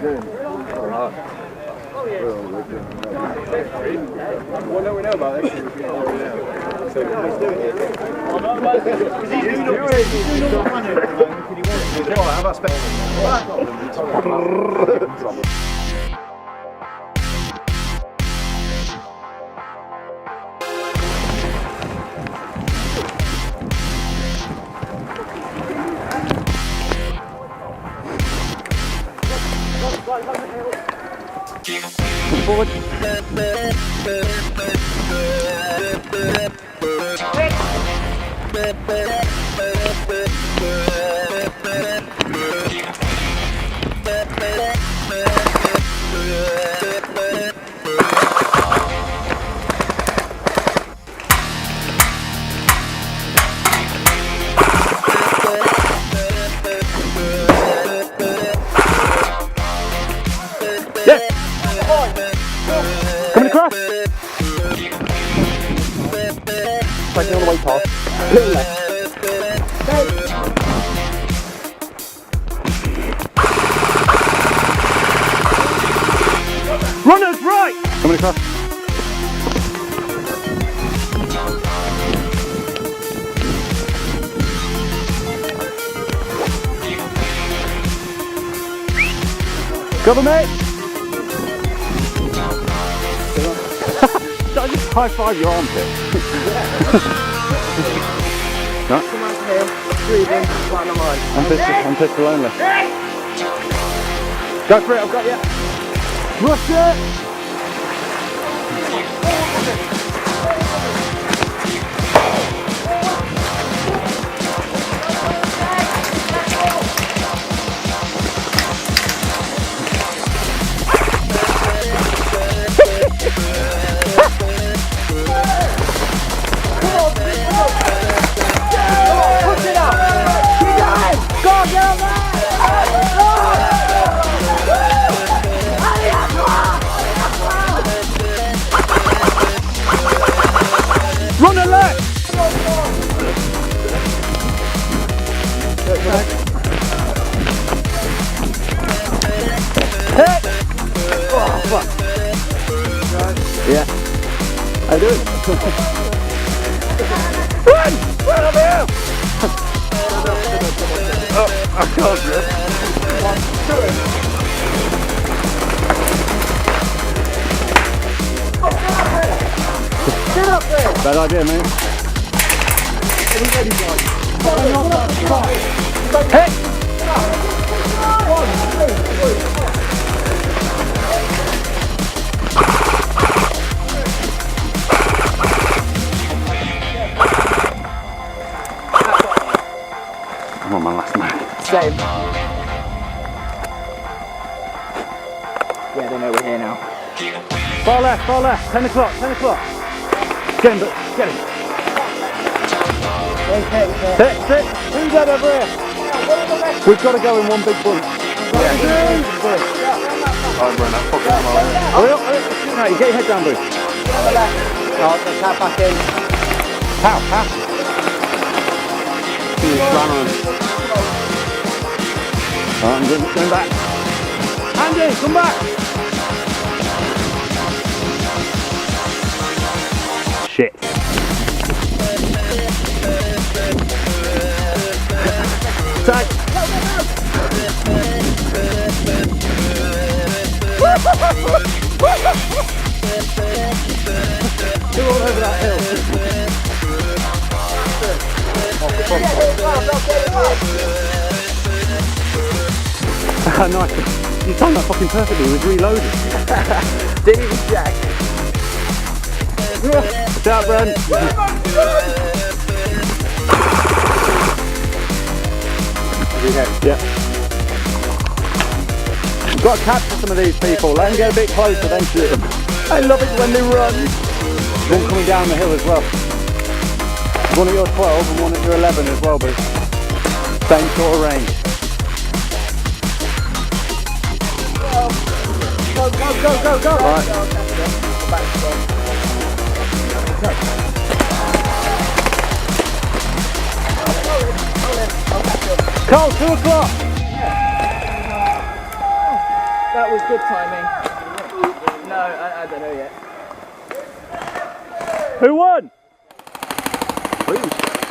doing? Alright. What do we know about this? So he's doing it. How about forward. Coming across. Taking all the way past. Little left. Runners right. Coming across. Cover, mate. I just high five your armpit. No? I'm pistol only. Go for it, I've got you. Rush it! Run alert! Hey! Oh, fuck. Yeah. How you doing? Run! Run over here! Oh, I can't do it. Get up there! Bad idea, mate. Hey! I'm on my last man. Same. Yeah, they know we're here now. Far left, 10 o'clock, 10 o'clock. Get him, get him. Sit. Who's that over here? We've got to go in one big bunch. Yeah. Hurry up. No, you get your head down, Bruce. Oh, let's tap back in. How? I'm going back. Andy, come back. Shit. Tag. Go all over that hill. Nice. You timed that fucking perfectly. It was reloaded. Didn't even check. Watch out, Bren. Yeah. You've got to capture some of these people. Let them get a bit closer, then shoot them. I love it when they run. One coming down the hill as well. One at your 12 and one at your 11 as well, but same sort of range. Go. Right. Cole, 2 o'clock. That was good timing. No, I don't know yet. Who won? Please.